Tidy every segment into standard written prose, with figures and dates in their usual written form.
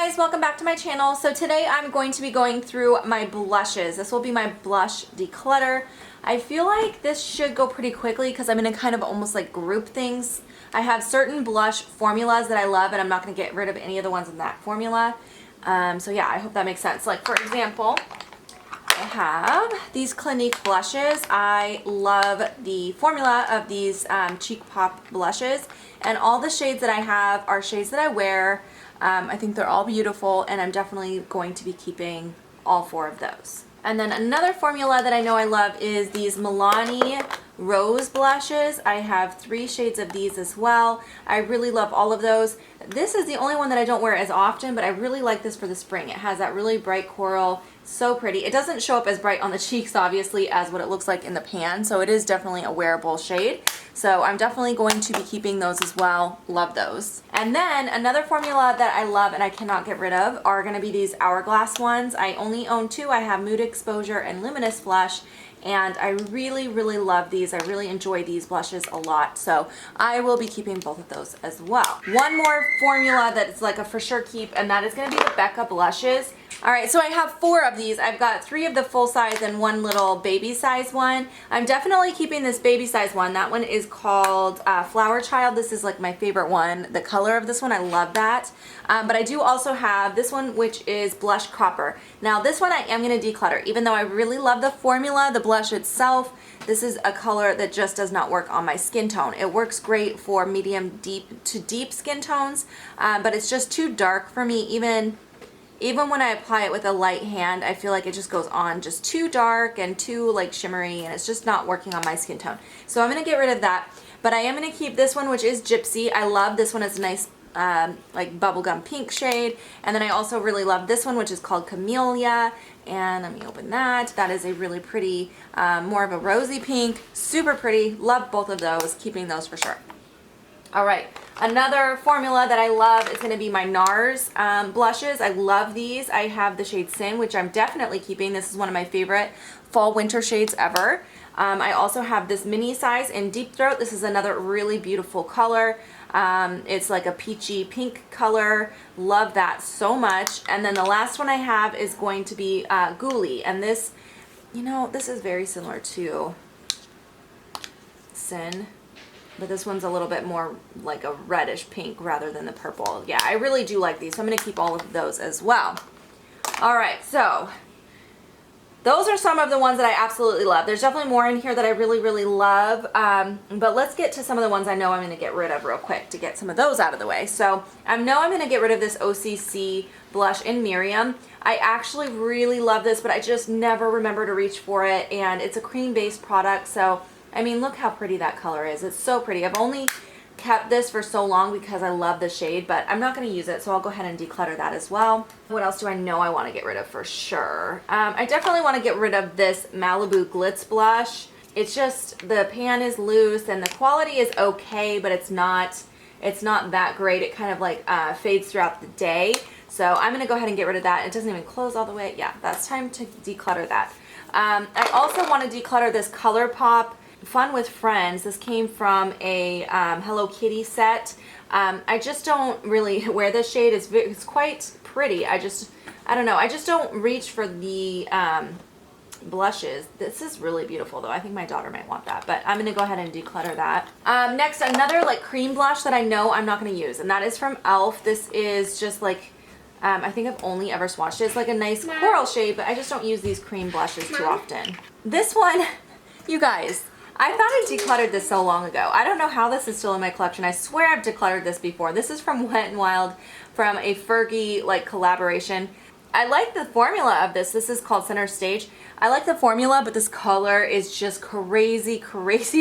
guys, welcome back to my channel. So today I'm going to be going through my blushes. This will be my blush declutter. I feel like this should go pretty quickly because I'm going to kind of almost like group things. I have certain blush formulas that I love and I'm not going to get rid of any of the ones in that formula. So yeah, I hope that makes sense. Like for example, I have these Clinique blushes. I love the formula of these Cheek Pop blushes, and all the shades that I have are shades that I wear. I think they're all beautiful, and I'm definitely going to be keeping all 4 of those. And then another formula that I know I love is these Milani Rose blushes. I have 3 shades of these as well. I really love all of those. This is the only one that I don't wear as often, but I really like this for the spring. It has that really bright coral, so pretty. It doesn't show up as bright on the cheeks, obviously, as what it looks like in the pan, so it is definitely a wearable shade. So I'm definitely going to be keeping those as well. Love those. And then another formula that I love and I cannot get rid of are going to be these Hourglass ones. I only own 2. I have Mood Exposure and Luminous Flush, and I really love these. I really enjoy these blushes a lot, so I will be keeping both of those as well. One more formula that's like a for sure keep, and that is going to be the Becca blushes. Alright, so I have 4 of these. I've got 3 of the full size and 1 little baby size one. I'm definitely keeping this baby size one. That one is called Flower Child. This is like my favorite one. The color of this one, I love that. But I do also have this one, which is Blush Copper. Now this one I am going to declutter. Even though I really love the formula, the blush itself, this is a color that just does not work on my skin tone. It works great for medium deep to deep skin tones, but it's just too dark for me. Even when I apply it with a light hand, I feel like it just goes on just too dark and too like shimmery, and it's just not working on my skin tone. So I'm going to get rid of that, but I am going to keep this one, which is Gypsy. I love this one. It's a nice like bubblegum pink shade. And then I also really love this one, which is called Camellia. And let me open that. That is a really pretty, more of a rosy pink. Super pretty. Love both of those. Keeping those for sure. Alright, another formula that I love is going to be my NARS blushes. I love these. I have the shade Sin, which I'm definitely keeping. This is one of my favorite fall winter shades ever. I also have this mini size in Deep Throat. This is another really beautiful color. It's like a peachy pink color. Love that so much. And then the last one I have is going to be Ghoulie. And this, you know, this is very similar to Sin, but this one's a little bit more like a reddish pink rather than the purple. Yeah, I really do like these, so I'm going to keep all of those as well. Alright, so those are some of the ones that I absolutely love. There's definitely more in here that I really love, but let's get to some of the ones I know I'm going to get rid of real quick to get some of those out of the way. So I know I'm going to get rid of this OCC blush in Miriam. I actually really love this, but I just never remember to reach for it, and it's a cream-based product, so I mean, look how pretty that color is. It's so pretty. I've only kept this for so long because I love the shade, but I'm not going to use it, so I'll go ahead and declutter that as well. What else do I know I want to get rid of for sure? I definitely want to get rid of this Malibu Glitz blush. It's just, the pan is loose and the quality is okay, but it's not that great. It kind of like fades throughout the day. So I'm going to go ahead and get rid of that. It doesn't even close all the way. Yeah, that's time to declutter that. I also want to declutter this ColourPop Fun with Friends. This came from a Hello Kitty set. I just don't really wear this shade. It's quite pretty. I don't know. I just don't reach for the blushes. This is really beautiful though. I think my daughter might want that, but I'm going to go ahead and declutter that. Next, another like cream blush that I know I'm not going to use, and that is from e.l.f. This is just like, I think I've only ever swatched it. It's like a nice coral shade, but I just don't use these cream blushes too often. This one, you guys, I thought I decluttered this so long ago. I don't know how this is still in my collection. I swear I've decluttered this before. This is from Wet n Wild, from a Fergie like collaboration. I like the formula of this. This is called Center Stage. I like the formula, but this color is just crazy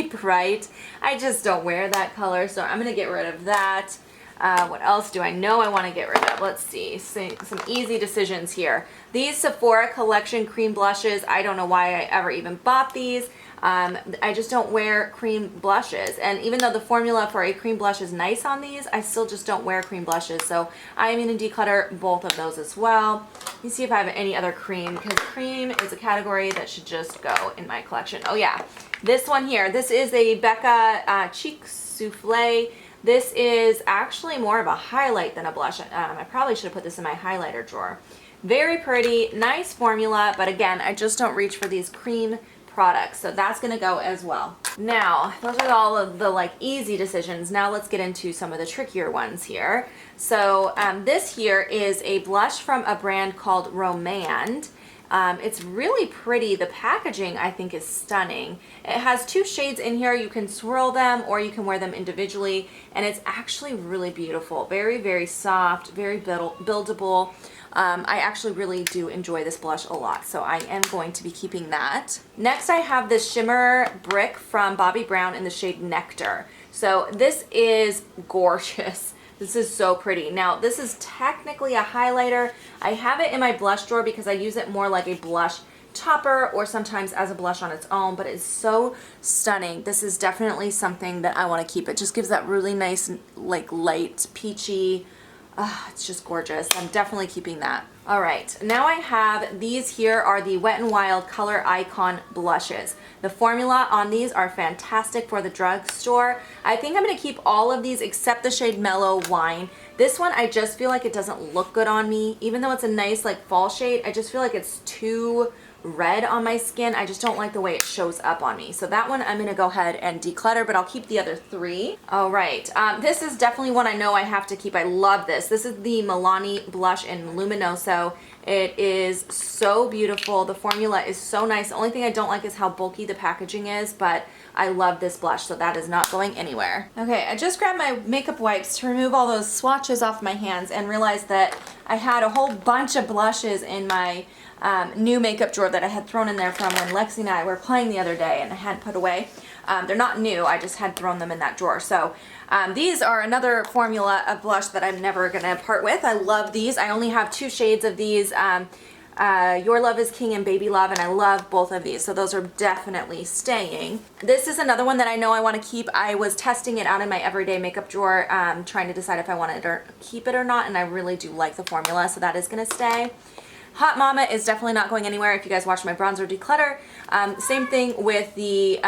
bright. I just don't wear that color, so I'm going to get rid of that. What else do I know I want to get rid of? Let's see. Some easy decisions here. These Sephora Collection cream blushes, I don't know why I ever even bought these. I just don't wear cream blushes, and even though the formula for a cream blush is nice on these, I still just don't wear cream blushes, so I'm going to declutter both of those as well. Let me see if I have any other cream, because cream is a category that should just go in my collection. Oh yeah, this one here. This is a Becca Cheek Souffle This is actually more of a highlight than a blush. I probably should have put this in my highlighter drawer. Very pretty, nice formula, but again, I just don't reach for these cream products, so that's gonna go as well. Now, those are all of the like easy decisions. Now let's get into some of the trickier ones here. So this here is a blush from a brand called Romand. It's really pretty. The packaging I think is stunning. It has 2 shades in here. You can swirl them or you can wear them individually, and it's actually really beautiful. Very, very soft, very buildable. I actually really do enjoy this blush a lot, so I am going to be keeping that. Next, I have this shimmer brick from Bobbi Brown in the shade Nectar. So this is gorgeous. This is so pretty. Now, this is technically a highlighter. I have it in my blush drawer because I use it more like a blush topper or sometimes as a blush on its own, but it's so stunning. This is definitely something that I want to keep. It just gives that really nice, like light, peachy, it's just gorgeous. I'm definitely keeping that. All right, now I have these here are the Wet n Wild Color Icon blushes. The formula on these are fantastic for the drugstore. I think I'm gonna keep all of these except the shade Mellow Wine. This one, I just feel like it doesn't look good on me. Even though it's a nice like fall shade, I just feel like it's too red on my skin. I just don't like the way it shows up on me. So that one I'm gonna go ahead and declutter, but I'll keep the other 3. All right, this is definitely one I know I have to keep. I love this. This is the Milani blush in Luminoso. It is so beautiful. The formula is so nice. The only thing I don't like is how bulky the packaging is, but I love this blush, so that is not going anywhere. Okay, I just grabbed my makeup wipes to remove all those swatches off my hands and realized that I had a whole bunch of blushes in my new makeup drawer that I had thrown in there from when Lexi and I were playing the other day and I hadn't put away. They're not new, I just had thrown them in that drawer. So these are another formula of blush that I'm never gonna part with. I love these. I only have 2 shades of these, Your Love is King and Baby Love, and I love both of these, so those are definitely staying. This is another one that I know I want to keep. I was testing it out in my everyday makeup drawer, trying to decide if I wanted to keep it or not, and I really do like the formula, so that is gonna stay. Hot Mama is definitely not going anywhere if you guys watch my bronzer declutter. Same thing with the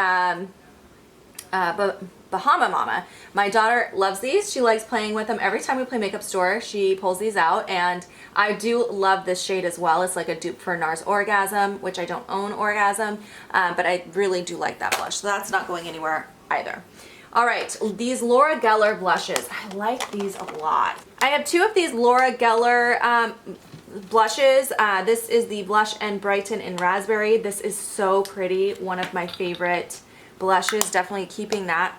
Bahama Mama. My daughter loves these. She likes playing with them. Every time we play Makeup Store, she pulls these out, and I do love this shade as well. It's like a dupe for NARS Orgasm, which I don't own Orgasm, but I really do like that blush, so that's not going anywhere either. All right, these Laura Geller blushes. I like these a lot. I have 2 of these Laura Geller blushes. This is the Blush and Brighten in Raspberry. This is so pretty. One of my favorite blushes. Definitely keeping that.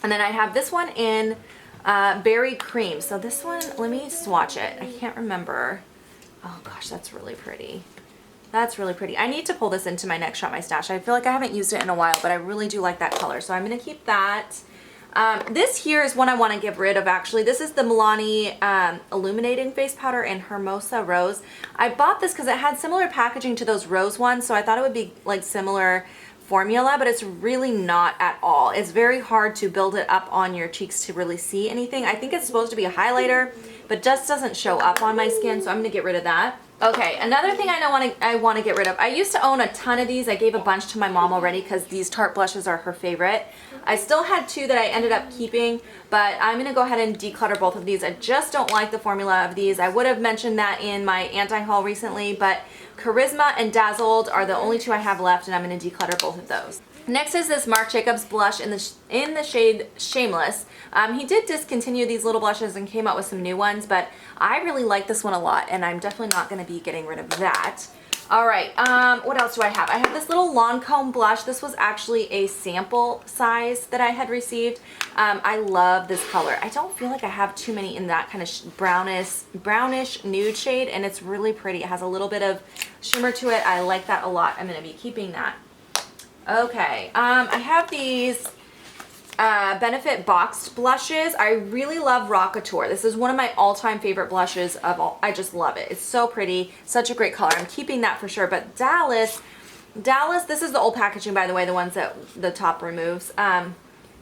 And then I have this one in Berry Cream. So this one, let me swatch it. I can't remember. Oh gosh, that's really pretty. That's really pretty. I need to pull this into my Next Shop My Stash. I feel like I haven't used it in a while, but I really do like that color. So I'm going to keep that. This here is one I want to get rid of actually. This is the Milani Illuminating Face Powder in Hermosa Rose. I bought this because it had similar packaging to those rose ones, so I thought it would be like similar formula, but it's really not at all. It's very hard to build it up on your cheeks to really see anything. I think it's supposed to be a highlighter, but just doesn't show up on my skin, so I'm going to get rid of that. Okay, another thing I want to get rid of. I used to own a ton of these. I gave a bunch to my mom already because these Tarte blushes are her favorite. I still had 2 that I ended up keeping, but I'm going to go ahead and declutter both of these. I just don't like the formula of these. I would have mentioned that in my anti-haul recently, but Charisma and Dazzled are the only 2 I have left, and I'm going to declutter both of those. Next is this Marc Jacobs blush in the shade Shameless. He did discontinue these little blushes and came out with some new ones, but I really like this one a lot, and I'm definitely not going to be getting rid of that. All right, what else do I have? I have this little Lancome blush. This was actually a sample size that I had received. I love this color. I don't feel like I have too many in that kind of brownish nude shade, and it's really pretty. It has a little bit of shimmer to it. I like that a lot. I'm going to be keeping that. Okay, I have these Benefit boxed blushes. I really love Rockateur. This is one of my all-time favorite blushes of all. I just love it. It's so pretty, such a great color. I'm keeping that for sure. But Dallas, this is the old packaging, by the way, the ones that the top removes.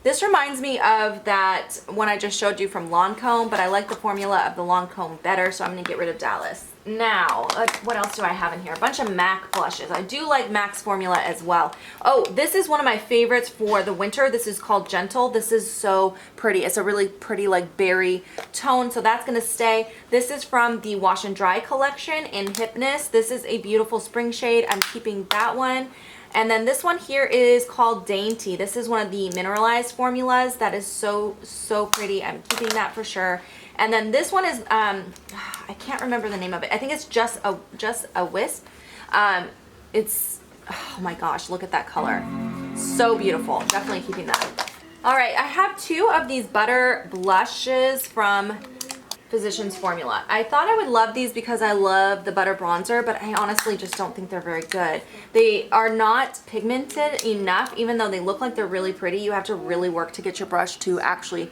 This reminds me of that one I just showed you from Lancome, but I like the formula of the Lancome better, so I'm going to get rid of Dallas. Now, what else do I have in here? A bunch of MAC blushes. I do like MAC's formula as well. Oh, this is one of my favorites for the winter. This is called Gentle. This is so pretty. It's a really pretty like berry tone, so that's going to stay. This is from the Wash and Dry collection in Hypness. This is a beautiful spring shade. I'm keeping that one. And then this one here is called Dainty. This is one of the mineralized formulas that is so pretty. I'm keeping that for sure. And then this one is I can't remember the name of it. I think it's just a wisp. It's, oh my gosh, look at that color. So beautiful. Definitely keeping that. All right, I have two of these butter blushes from Physicians Formula. I thought I would love these because I love the butter bronzer, but I honestly just don't think they're very good. They are not pigmented enough, even though they look like they're really pretty. You have to really work to get your brush to actually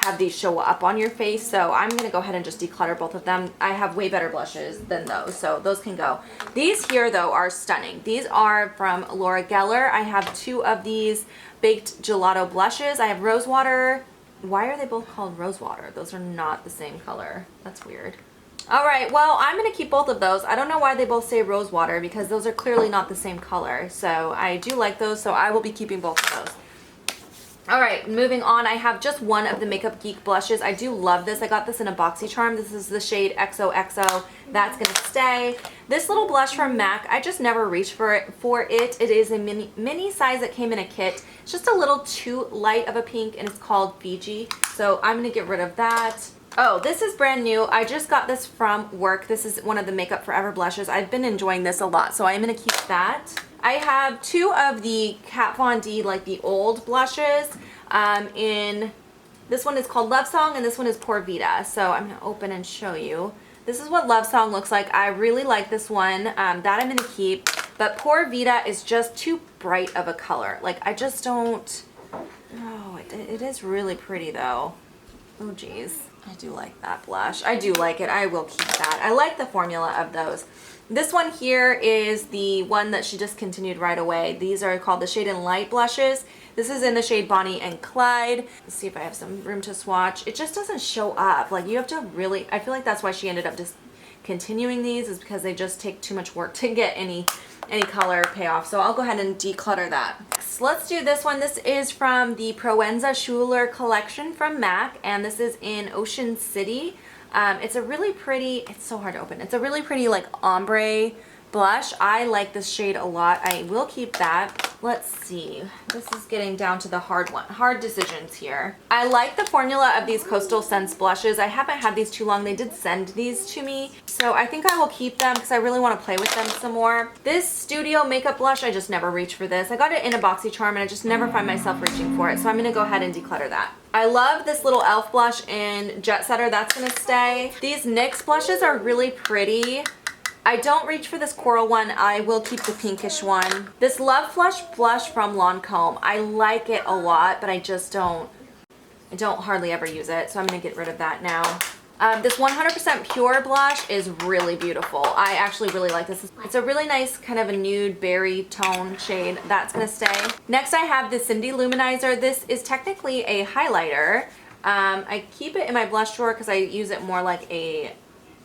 have these show up on your face. So I'm gonna go ahead and just declutter both of them. I have way better blushes than those, so those can go. These here though are stunning. These are from Laura Geller. I have two of these baked gelato blushes. I have Rosewater. Why are they both called Rosewater? Those are not the same color. That's weird. All right, well, I'm gonna keep both of those. I don't know why they both say Rosewater because those are clearly not the same color. So I do like those, so I will be keeping both of those. All right, moving on, I have just one of the Makeup Geek blushes. I do love this. I got this in a BoxyCharm. This is the shade XOXO. That's gonna stay. This little blush from MAC, I just never reached for it. It is a mini size that came in a kit. It's just a little too light of a pink, and it's called Fiji. So I'm gonna get rid of that. Oh, this is brand new. I just got this from work. This is one of the Makeup Forever blushes. I've been enjoying this a lot, so I'm gonna keep that. I have two of the Kat Von D, like the old blushes. This one is called Love Song, and this one is Por Vida. So I'm gonna open and show you. This is what Love Song looks like. I really like this one. That I'm gonna keep. But Por Vida is just too bright of a color. Like, I just don't. Oh, it is really pretty though. Oh geez, I do like that blush. I do like it. I will keep that. I like the formula of those. This one here is the one that she discontinued right away. These are called the Shade and Light blushes. This is in the shade Bonnie and Clyde. Let's see if I have some room to swatch. It just doesn't show up. Like, you have to really, I feel like that's why she ended up discontinuing these, is because they just take too much work to get any color payoff. So I'll go ahead and declutter that. So let's do this one. This is from the Proenza Schuler collection from MAC, and this is in Ocean City. It's a really pretty, it's so hard to open. It's a really pretty like ombre blush. I like this shade a lot. I will keep that. Let's see. This is getting down to the hard decisions here. I like the formula of these Coastal Scents blushes. I haven't had these too long. They did send these to me, so I think I will keep them because I really want to play with them some more. This Studio Makeup blush, I just never reach for this. I got it in a BoxyCharm and I just never find myself reaching for it, so I'm going to go ahead and declutter that. I love this little e.l.f. blush in Jet Setter. That's going to stay. These NYX blushes are really pretty. I don't reach for this coral one. I will keep the pinkish one. This Love Flush blush from Lancome, I like it a lot, but I don't hardly ever use it, so I'm going to get rid of that now. This 100% Pure blush is really beautiful. I actually really like this. It's a really nice kind of a nude berry tone shade. That's going to stay. Next I have the Cindy Luminizer. This is technically a highlighter. I keep it in my blush drawer because I use it more like a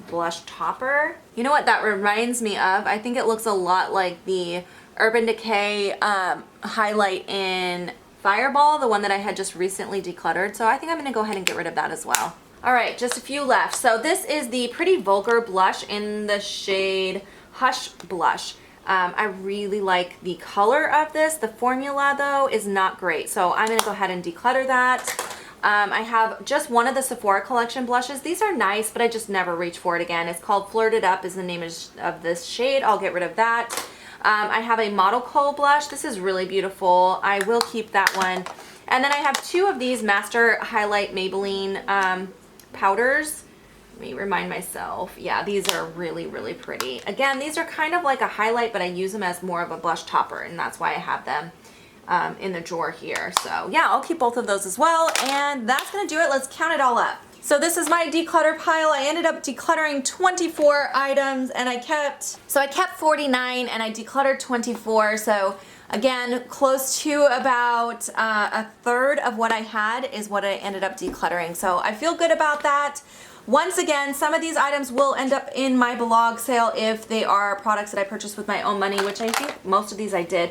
blush topper. You know what that reminds me of? I think it looks a lot like the Urban Decay highlight in Fireball, the one that I had just recently decluttered. So I think I'm going to go ahead and get rid of that as well. All right, just a few left. So this is the Pretty Vulgar blush in the shade Hush Blush. I really like the color of this. The formula though is not great. So I'm going to go ahead and declutter that. I have just one of the Sephora collection blushes. These are nice, but I just never reach for it again. It's called Flirted Up is the name of this shade. I'll get rid of that. I have a Model Kohl blush. This is really beautiful. I will keep that one. And then I have two of these Master Highlight Maybelline powders. Let me remind myself. Yeah, these are really, really pretty. Again, these are kind of like a highlight, but I use them as more of a blush topper, and that's why I have them in the drawer here. So yeah, I'll keep both of those as well, and that's gonna do it. Let's count it all up. So this is my declutter pile. I ended up decluttering 24 items, and I kept 49 and I decluttered 24. So Again, close to about a third of what I had is what I ended up decluttering. So I feel good about that. Once again, some of these items will end up in my blog sale if they are products that I purchased with my own money, which I think most of these I did.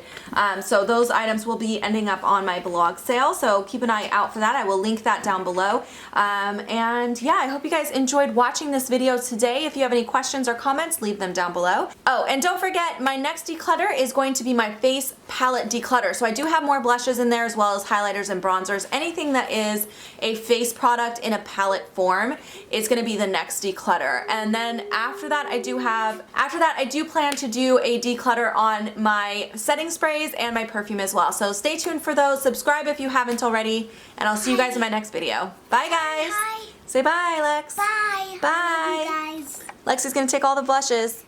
So those items will be ending up on my blog sale. So keep an eye out for that. I will link that down below. And yeah, I hope you guys enjoyed watching this video today. If you have any questions or comments, leave them down below. Oh, and don't forget, my next declutter is going to be my face palette declutter. So I do have more blushes in there as well as highlighters and bronzers. Anything that is a face product in a palette form is going to be the next declutter. And then after that I do plan to do a declutter on my setting sprays and my perfume as well. So stay tuned for those. Subscribe if you haven't already, and I'll see you guys in my next video. Bye guys. Bye. Say bye, Lex. Bye. Bye. Love you guys. Lex is going to take all the blushes.